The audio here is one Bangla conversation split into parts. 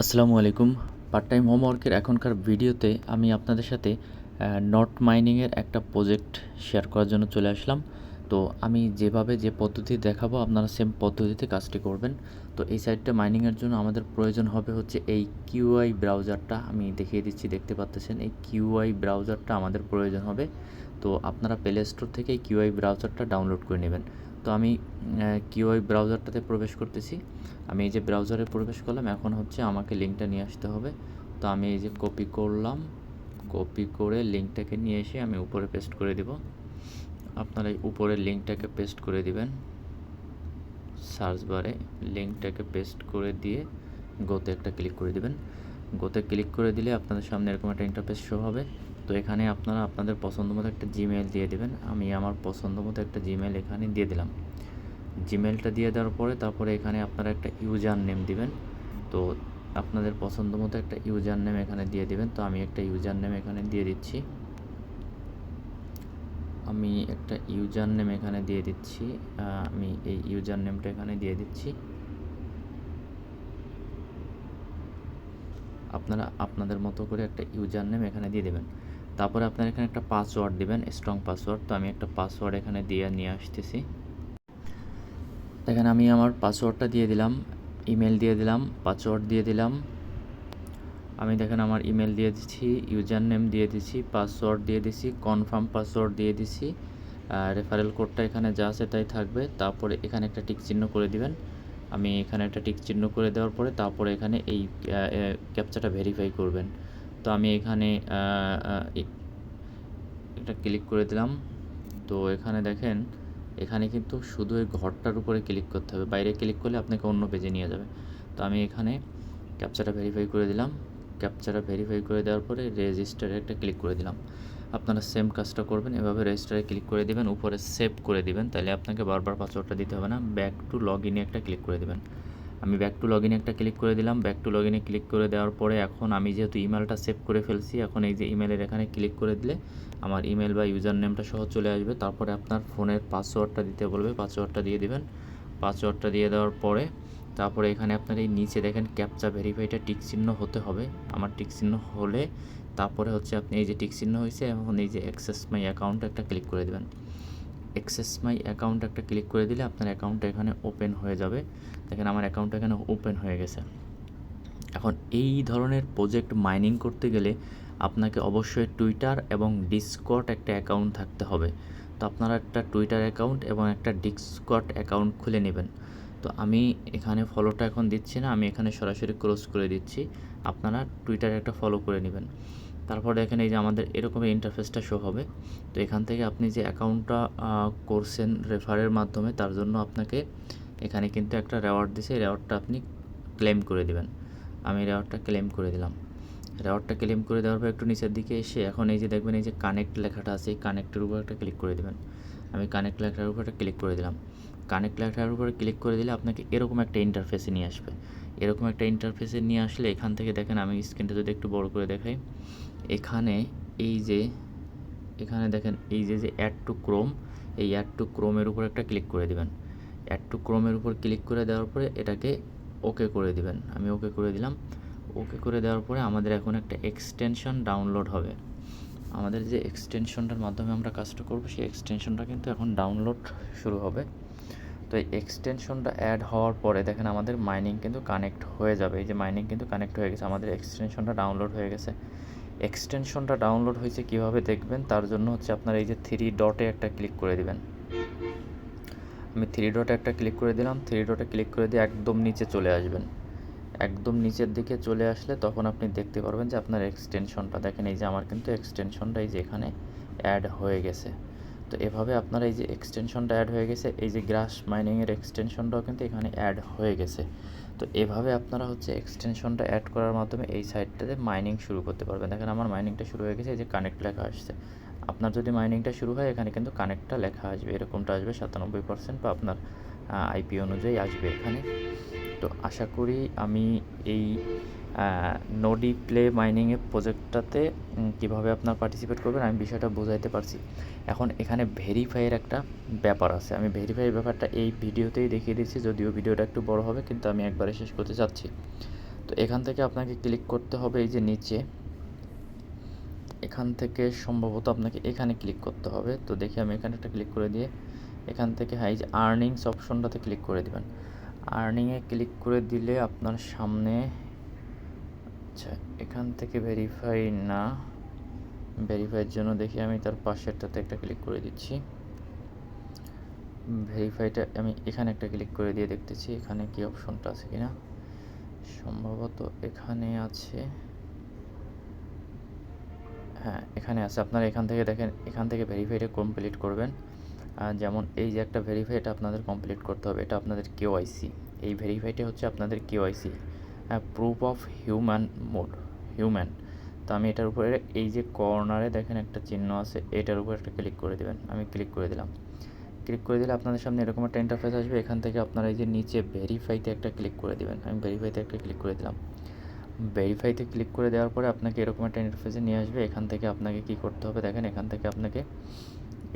আসসালামু আলাইকুম। পার্ট টাইম হোমওয়ার্কের এখনকার ভিডিওতে আমি আপনাদের সাথে নট মাইনিংয়ের একটা প্রজেক্ট শেয়ার করার জন্য চলে আসলাম। তো আমি যেভাবে যে পদ্ধতি দেখাবো আপনারা সেম পদ্ধতিতে কাজটি করবেন। তো এই সাইটটা মাইনিংয়ের জন্য আমাদের প্রয়োজন হবে হচ্ছে এই কিউআই ব্রাউজারটা আমি দেখিয়ে দিচ্ছি, দেখতে পাচ্ছেন এই কিউআই ব্রাউজারটা আমাদের প্রয়োজন হবে। তো আপনারা প্লে স্টোর থেকে এই কিউআই ব্রাউজারটা ডাউনলোড করে নেবেন। তো আমি কিউআই ব্রাউজারটাতে প্রবেশ করতেছি। আমি এই যে ব্রাউজারে প্রবেশ করলাম, এখন হচ্ছে আমাকে লিঙ্কটা নিয়ে আসতে হবে। তো আমি এই যে কপি করলাম, কপি করে লিঙ্কটাকে নিয়ে এসে আমি উপরে পেস্ট করে দিব। আপনারা এই উপরের লিঙ্কটাকে পেস্ট করে দিবেন, সার্চ বারে লিঙ্কটাকে পেস্ট করে দিয়ে গোতে একটা ক্লিক করে দিবেন। গোতে ক্লিক করে দিলে আপনাদের সামনে এরকম একটা ইন্টারফেস শো হবে। তো এখানে আপনারা আপনাদের পছন্দ মতো একটা জিমেইল দিয়ে দেবেন। আমি আমার পছন্দ মতো একটা জিমেইল এখানে দিয়ে দিলাম। জিমেলটা দিয়ে দেওয়ার পরে তারপরে এখানে আপনারা একটা ইউজার নেম দিবেন। তো আপনাদের পছন্দ মতো একটা ইউজার নেম এখানে দিয়ে দিবেন। তো আমি একটা ইউজার নেম এখানে দিয়ে দিচ্ছি। আমি এই ইউজার নেমটা এখানে দিয়ে দিচ্ছি। আপনারা আপনাদের মতো করে একটা ইউজার নেম এখানে দিয়ে দেবেন। তারপরে আপনারা এখানে একটা পাসওয়ার্ড দিবেন, স্ট্রং পাসওয়ার্ড। তো আমি একটা পাসওয়ার্ড এখানে দিয়ে নিয়ে আসতেছি। দেখেন আমি আমার পাসওয়ার্ডটা দিয়ে দিলাম, ইমেল দিয়ে দিলাম, পাসওয়ার্ড দিয়ে দিলাম। আমি দেখেন আমার ইমেল দিয়ে দিচ্ছি, ইউজার নেম দিয়ে দিচ্ছি, পাসওয়ার্ড দিয়ে দিচ্ছি, কনফার্ম পাসওয়ার্ড দিয়ে দিচ্ছি। রেফারেল কোডটা এখানে যা আছে তাই থাকবে। তারপরে এখানে একটা টিক চিহ্ন করে দিবেন। আমি এখানে একটা টিক চিহ্ন করে দেওয়ার পরে তারপরে এখানে এই ক্যাপচাটা ভেরিফাই করবেন। তো আমি এখানে এটা ক্লিক করে দিলাম। তো এখানে দেখেন, এখানে কিন্তু শুধু এই ঘরটার উপরে ক্লিক করতে হবে, বাইরে ক্লিক করলে আপনাকে অন্য পেজে নিয়ে যাবে। তো আমি এখানে ক্যাপচাটা ভেরিফাই করে দিলাম। ক্যাপচাটা ভেরিফাই করে দেওয়ার পরে রেজিস্টারে একটা ক্লিক করে দিলাম। আপনারা সেম কাজটা করবেন, এভাবে রেজিস্টারে ক্লিক করে দিবেন, উপরে সেভ করে দিবেন, তাহলে আপনাকে বারবার পাসওয়ার্ডটা দিতে হবে না। ব্যাক টু লগ ইনে একটা ক্লিক করে দিবেন। আমি ব্যাক টু লগ ইনে একটা ক্লিক করে দিলাম। ব্যাক টু লগ ইনে ক্লিক করে দেওয়ার পরে এখন আমি যেহেতু ইমেলটা সেভ করে ফেলছি, এখন এই যে ইমেলের এখানে ক্লিক করে দিলে আমার ইমেল বা ইউজার নেমটা সহ চলে আসবে। তারপরে আপনার ফোনের পাসওয়ার্ডটা দিতে বলবে, পাসওয়ার্ডটা দিয়ে দিবেন। পাসওয়ার্ডটা দিয়ে দেওয়ার পরে তারপরে এখানে আপনার এই নিচে দেখেন ক্যাপচা ভেরিফাইটা টিক চিহ্ন হতে হবে। আমার টিক চিহ্ন হলে তারপরে হচ্ছে আপনি এই যে টিক চিহ্ন হয়েছে, এখন এই যে অ্যাক্সেস মাই অ্যাকাউন্ট একটা ক্লিক করে দেবেন। অ্যাক্সেস মাই অ্যাকাউন্ট একটা ক্লিক করে দিলে আপনার অ্যাকাউন্টটা এখানে ওপেন হয়ে যাবে। দেখেন আমার অ্যাকাউন্টটা এখানে ওপেন হয়ে গেছে। এখন এই ধরনের প্রজেক্ট মাইনিং করতে গেলে আপনাকে অবশ্যই টুইটার এবং ডিসকর্ড একটা অ্যাকাউন্ট থাকতে হবে। তো আপনারা একটা টুইটার অ্যাকাউন্ট এবং একটা ডিসকর্ড অ্যাকাউন্ট খুলে নেবেন। তো আমি এখানে ফলোটা এখন দিচ্ছি না, আমি এখানে সরাসরি ক্লোজ করে দিচ্ছি। আপনারা টুইটারে একটা ফলো করে নেবেন। তারপর দেখেন এই যে আমাদের এরকম ইন্টারফেসটা শো হবে। তো এখান থেকে আপনি যে অ্যাকাউন্টটা করছেন রেফারের মাধ্যমে, তার জন্য আপনাকে এখানে কিন্তু একটা রেওয়ার্ড দিছে, এই রেওয়ার্ডটা আপনি ক্লেম করে দেবেন। আমি রেওয়ার্ডটা ক্লেম করে দিলাম। রেওয়ার্ডটা ক্লেম করে দেওয়ার পর একটু নিচের দিকে এসে এখন এই যে দেখবেন এই যে কানেক্ট লেখাটা আছে, এই কানেক্টের উপর একটা ক্লিক করে দেবেন। আমি কানেক্ট লেখার উপর একটা ক্লিক করে দিলাম। কানেক্ট লেখার উপরে ক্লিক করে দিলে আপনাকে এরকম একটা ইন্টারফেসে নিয়ে আসবে। এরকম একটা ইন্টারফেসে নিয়ে আসলে এখান থেকে দেখেন, আমি স্ক্রিনটা যদি একটু বড় করে দেখাই, এখানে এই যে এখানে দেখেন এই যে অ্যাড টু ক্রোম, এই অ্যাড টু ক্রোমের উপর একটা ক্লিক করে দিবেন। অ্যাড টু ক্রোমের উপর ক্লিক করে দেওয়ার পরে এটাকে ওকে করে দিবেন। আমি ওকে করে দিলাম। ওকে করে দেওয়ার পরে আমাদের এখন একটা এক্সটেনশন ডাউনলোড হবে। আমাদের যে এক্সটেনশনটার মাধ্যমে আমরা কাজটা করবো, সেই এক্সটেনশনটা কিন্তু এখন ডাউনলোড শুরু হবে। তো এই এক্সটেনশনটা অ্যাড হওয়ার পরে দেখেন আমাদের মাইনিং কিন্তু কানেক্ট হয়ে যাবে। এই যে মাইনিং কিন্তু কানেক্ট হয়ে গেছে, আমাদের এক্সটেনশনটা ডাউনলোড হয়ে গেছে। এক্সটেনশনটা ডাউনলোড হয়েছে কীভাবে দেখবেন, তার জন্য হচ্ছে আপনার এই যে থ্রি ডটে একটা ক্লিক করে দিবেন। আমি থ্রি ডটে একটা ক্লিক করে দিলাম। থ্রি ডটে ক্লিক করে দিয়ে একদম নিচে চলে আসবেন। একদম নিচের দিকে চলে আসলে তখন আপনি দেখতে পারবেন যে আপনার এক্সটেনশনটা দেখেন, এই যে আমার কিন্তু এক্সটেনশনটা এই যে এখানে অ্যাড হয়ে গেছে। তো এভাবে আপনারা এই যে এক্সটেনশনটা অ্যাড হয়ে গেছে, এই যে গ্রাস মাইনিংয়ের এক্সটেনশনটাও কিন্তু এখানে অ্যাড হয়ে গেছে। তো এভাবে আপনারা হচ্ছে এক্সটেনশনটা অ্যাড করার মাধ্যমে এই সাইটটাতে মাইনিং শুরু করতে পারবেন। দেখেন আমার মাইনিংটা শুরু হয়ে গেছে, এই যে কানেক্ট লেখা আসছে। আপনার যদি মাইনিংটা শুরু হয় এখানে কিন্তু কানেক্টটা লেখা আসবে, এরকমটা আসবে 97% বা আপনার আইপি অনুযায়ী আসবে এখানে। তো আশা করি আমি এই নোডি প্লে মাইনিংয়ের প্রজেক্টটাতে কীভাবে আপনার পার্টিসিপেট করবেন আমি বিষয়টা বোঝাইতে পারছি। এখন এখানে ভেরিফাইয়ের একটা ব্যাপার আছে, আমি ভেরিফাইয়ের ব্যাপারটা এই ভিডিওতেই দেখিয়ে দিচ্ছি, যদিও ভিডিওটা একটু বড় হবে কিন্তু আমি একবারে শেষ করতে চাচ্ছি। তো এখান থেকে আপনাকে ক্লিক করতে হবে এই যে নিচে, এখান থেকে সম্ভবত আপনাকে এখানে ক্লিক করতে হবে। তো দেখি আমি এখানে একটা ক্লিক করে দিয়ে এখান থেকে এই যে আর্নিংস অপশনটাতে ক্লিক করে দেবেন। আর্নিংয়ে ক্লিক করে দিলে আপনার সামনে, আচ্ছা এখান থেকে ভেরিফাই না, ভেরিফাইয়ের জন্য দেখি আমি তার পাশেরটাতে একটা ক্লিক করে দিচ্ছি। ভেরিফাইটা আমি এখানে একটা ক্লিক করে দিয়ে দেখতেছি এখানে কি অপশনটা আছে কিনা। সম্ভবত এখানে আছে, হ্যাঁ এখানে আছে। আপনারা এখান থেকে দেখেন, এখান থেকে ভেরিফাইটা কমপ্লিট করবেন। যেমন এই যে একটা ভেরিফাই, এটা আপনাদের কমপ্লিট করতে হবে, এটা আপনাদের কেওআইসি। এই ভেরিফাইটা হচ্ছে আপনাদের কেওআইসি, প্রুফ অফ হিউম্যান। তো আমি এটার উপরে এই যে কর্নারে দেখেন একটা চিহ্ন আছে, এটার উপর একটা ক্লিক করে দেবেন। আমি ক্লিক করে দিলাম। ক্লিক করে দিলে আপনাদের সামনে এরকম একটা ইন্টারফেস আসবে। এখান থেকে আপনারা এই যে নিচে ভেরিফাইতে একটা ক্লিক করে দেবেন। আমি ভেরিফাইতে একটা ক্লিক করে দিলাম। ভেরিফাইতে ক্লিক করে দেওয়ার পরে আপনাকে এরকম একটা ইন্টারফেসে নিয়ে আসবে। এখান থেকে আপনাকে কি করতে হবে দেখেন, এখান থেকে আপনাকে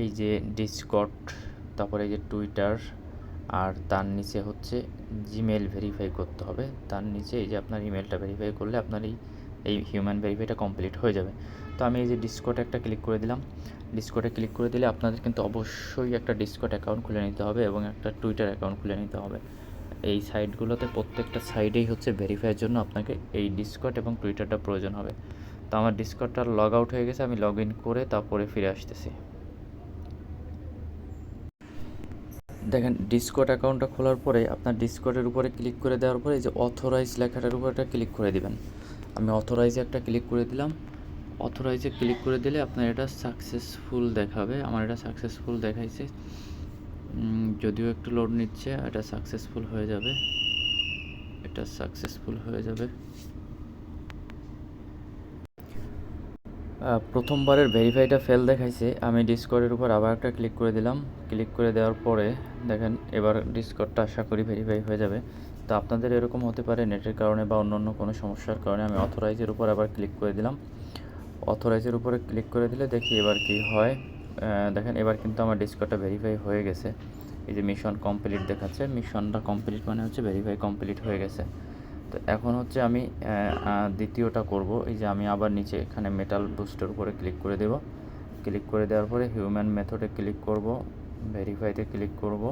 এই যে ডিসকর্ড, তারপরে এই যে টুইটার, আর তার নিচে হচ্ছে জিমেল ভেরিফাই করতে হবে। তার নিচে এই যে আপনার ইমেলটা ভেরিফাই করলে আপনার এই হিউম্যান ভেরিফাইটা কমপ্লিট হয়ে যাবে। তো আমি এই যে ডিসকর্ডে একটা ক্লিক করে দিলাম। ডিসকর্ডে ক্লিক করে দিলে আপনাদের কিন্তু অবশ্যই একটা ডিসকর্ড অ্যাকাউন্ট খুলে নিতে হবে এবং একটা টুইটার অ্যাকাউন্ট খুলে নিতে হবে। এই সাইটগুলোতে প্রত্যেকটা সাইডেই হচ্ছে ভেরিফাইয়ের জন্য আপনাকে এই ডিসকর্ড এবং টুইটারটা প্রয়োজন হবে। তো আমার ডিসকর্ডটা লগ আউট হয়ে গেছে, আমি লগ ইন করে তারপরে ফিরে আসতেছি। দেখেন ডিসকর্ড অ্যাকাউন্টটা খোলার পরে আপনার ডিসকর্ডের উপরে ক্লিক করে দেওয়ার পরে এই যে অথরাইজ লেখাটার উপর একটা ক্লিক করে দিবেন। আমি অথরাইজে একটা ক্লিক করে দিলাম। অথরাইজে ক্লিক করে দিলে আপনার এটা সাকসেসফুল দেখাবে। আমার এটা সাকসেসফুল দেখাইছে, যদিও একটু লোড নিচ্ছে। এটা সাকসেসফুল হয়ে যাবে, এটা সাকসেসফুল হয়ে যাবে। প্রথমবারের ভেরিফাইটা ফেল দেখাইছে। আমি ডিসকর্ডের উপর আবার একটা ক্লিক করে দিলাম। ক্লিক করে দেওয়ার পরে দেখেন এবার ডিসকর্ডটা আশা করি ভেরিফাই হয়ে যাবে। তো আপনাদের এরকম হতে পারে নেটের কারণে বা অন্য কোনো সমস্যার কারণে। আমি অথরাইজের উপর আবার ক্লিক করে দিলাম। অথরাইজের উপরে ক্লিক করে দিলে দেখি এবার কি হয়। দেখেন এবার কিন্তু আমার ডিসকর্ডটা ভেরিফাই হয়ে গেছে। এই যে মিশন কমপ্লিট দেখাচ্ছে, মিশনটা কমপ্লিট মানে হচ্ছে ভেরিফাই কমপ্লিট হয়ে গেছে। তো এখন হচ্ছে আমি দ্বিতীয়টা করব। এই যে আমি আবার নিচে এখানে মেটাল বুস্টের উপরে ক্লিক করে দেব। ক্লিক করে দেওয়ার পরে হিউম্যান মেথডে ক্লিক করব, ভেরিফাইতে ক্লিক করব।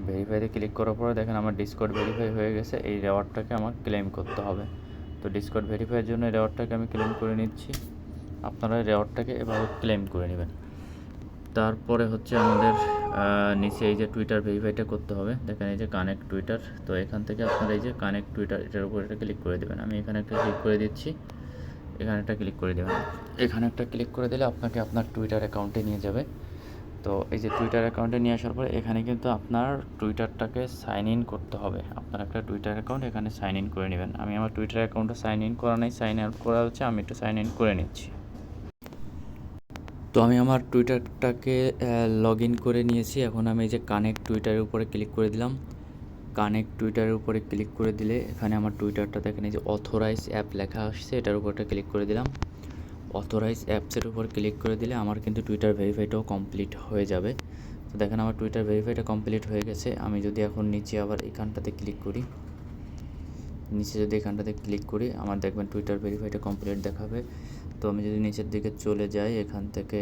ভেরিফাইতে ক্লিক করার পরে দেখেন আমার ডিসকর্ড ভেরিফাই হয়ে গেছে। এই রেওয়ার্ডটাকে আমার ক্লেম করতে হবে। তো ডিসকর্ড ভেরিফাইয়ের জন্য এই রেওয়ার্ডটাকে আমি ক্লেম করে নিচ্ছি। আপনারা রেওয়ার্ডটাকে এভাবে ক্লেম করে নেবেন। তারপরে হচ্ছে আমাদের নিচে এই যে টুইটার ভেরিফাইটা করতে হবে। দেখেন এই যে কানেক্ট টুইটার। তো এখান থেকে আপনারা এই যে কানেক্ট টুইটার, এটার উপর একটা ক্লিক করে দেবেন। আমি এখানে একটা ক্লিক করে দিচ্ছি, এখানে একটা ক্লিক করে দেবেন। এখানে একটা ক্লিক করে দিলে আপনাকে আপনার টুইটার অ্যাকাউন্টে নিয়ে যাবে। তো এই যে টুইটার অ্যাকাউন্টে নিয়ে আসার পরে এখানে কিন্তু আপনার টুইটারটাকে সাইন ইন করতে হবে। আপনার একটা টুইটার অ্যাকাউন্ট এখানে সাইন ইন করে নেবেন। আমি আমার টুইটার অ্যাকাউন্টে সাইন ইন করা নেই, সাইন আউট করা হচ্ছে। আমি একটু সাইন ইন করে নিচ্ছি। তো আমি আমার টুইটারটাকে লগ ইন করে নিয়েছি। এখন আমি এই যে কানেক্ট টুইটারের উপরে ক্লিক করে দিলাম। কানেক্ট টুইটারের উপরে ক্লিক করে দিলে এখানে আমার টুইটারটা দেখেন এই যে অথরাইজ অ্যাপ লেখা আসছে, এটার উপরটা ক্লিক করে দিলাম। অথরাইজ অ্যাপসের উপর ক্লিক করে দিলে আমার কিন্তু টুইটার ভেরিফাইটাও কমপ্লিট হয়ে যাবে। তো দেখেন আমার টুইটার ভেরিফাইটা কমপ্লিট হয়ে গেছে। আমি যদি এখন নিচে আবার এখানটাতে ক্লিক করি, নিচে যদি এখানটাতে ক্লিক করি আমার দেখবেন টুইটার ভেরিফাইটা কমপ্লিট দেখাবে। তো আমি যদি নিচের দিকে চলে যাই, এখান থেকে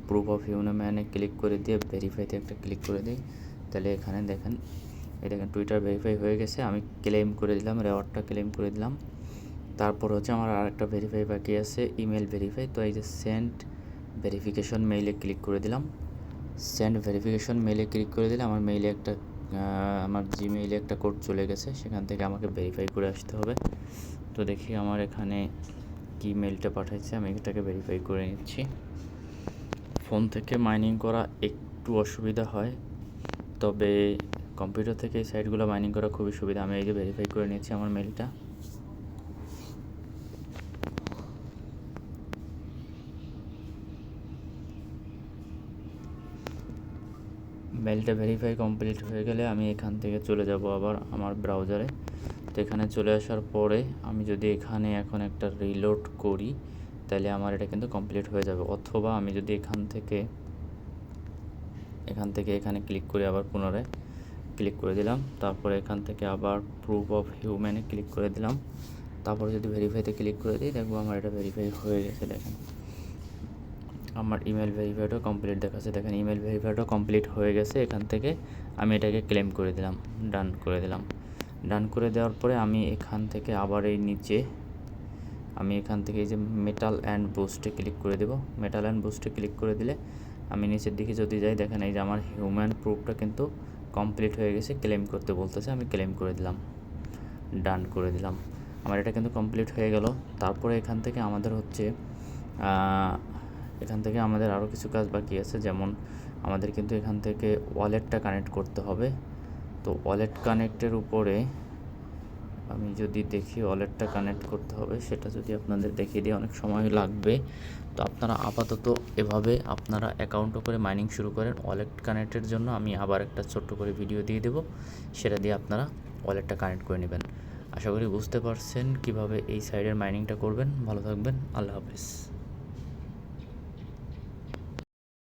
প্রুফ অফ হিউম্যানে ক্লিক করে দিয়ে ভেরিফাইতে একটা ক্লিক করে দিই, তাহলে এখানে দেখেন এই দেখেন টুইটার ভেরিফাই হয়ে গেছে। আমি ক্লেম করে দিলাম, রেওয়ার্ডটা ক্লেম করে দিলাম। তারপর হচ্ছে আমার আরেকটা ভেরিফাই বাকি আছে, ইমেল ভেরিফাই। তো এই যে সেন্ড ভেরিফিকেশন মেইলে ক্লিক করে দিলাম। সেন্ড ভেরিফিকেশন মেইলে ক্লিক করে দিলে আমার মেইলে একটা আমার জিমেইলে একটা কোড চলে গেছে, সেখান থেকে আমাকে ভেরিফাই করে আসতে হবে। তো দেখি আমার এখানে কি মেইলটা পাঠাইছে, আমি এটাকে ভেরিফাই করে নিচ্ছি। ফোন থেকে মাইনিং করা একটু অসুবিধা হয়, তবে কম্পিউটার থেকে এই সাইটগুলো মাইনিং করা খুবই সুবিধা। আমি এই যে ভেরিফাই করে নিচ্ছি আমার মেইলটা। মেইলটা ভেরিফাই কমপ্লিট হয়ে গেলে আমি এখান থেকে চলে যাব আবার আমার ব্রাউজারে। তো এখানে চলে আসার পরে আমি যদি এখানে এখন একটা রিলোড করি, তাহলে আমার এটা কিন্তু কমপ্লিট হয়ে যাবে। অথবা আমি যদি এখান থেকে এখানে ক্লিক করি, আবার পুনরায় ক্লিক করে দিলাম। তারপরে এখান থেকে আবার প্রুফ অফ হিউম্যানে ক্লিক করে দিলাম। তারপরে যদি ভেরিফাইতে ক্লিক করে দিই, দেখবো আমার এটা ভেরিফাই হয়ে গেছে। দেখেন আমার ইমেল ভেরিফাইডও কমপ্লিট দেখাচ্ছে। দেখেন ইমেল ভেরিফাইডও কমপ্লিট হয়ে গেছে। এখান থেকে আমি এটাকে ক্লেম করে দিলাম, ডান করে দিলাম। ডান করে দেওয়ার পরে আমি এখান থেকে আবার এই নিচে আমি এখান থেকে এই যে মেটাল অ্যান্ড বুস্টে ক্লিক করে দেব। মেটাল অ্যান্ড বুস্টে ক্লিক করে দিলে আমি নিচের দিকে যদি যাই, দেখেন এই যে আমার হিউম্যান প্রুফটা কিন্তু কমপ্লিট হয়ে গেছে। ক্লেম করতে বলতেছে, আমি ক্লেম করে দিলাম, ডান করে দিলাম। আমার এটা কিন্তু কমপ্লিট হয়ে গেল। তারপরে এখান থেকে আমাদের হচ্ছে আরও কিছু কাজ বাকি আছে। যেমন আমাদের কিন্তু এখান থেকে ওয়ালেটটা কানেক্ট করতে হবে। তো ওয়ালেট কানেক্টের উপরে আমি যদি দেখি ওয়ালেটটা কানেক্ট করতে হবে, সেটা যদি আপনাদের দেখিয়ে দিই অনেক সময় লাগবে। তো আপনারা আপাতত এভাবে আপনারা অ্যাকাউন্টও করে মাইনিং শুরু করেন। ওয়ালেট কানেক্টের জন্য আমি আবার একটা ছোট্ট করে ভিডিও দিয়ে দেবো, সেটা দিয়ে আপনারা ওয়ালেটটা কানেক্ট করে নেবেন। আশা করি বুঝতে পারছেন কিভাবে এই সাইডের মাইনিংটা করবেন। ভালো থাকবেন, আল্লাহ হাফেজ।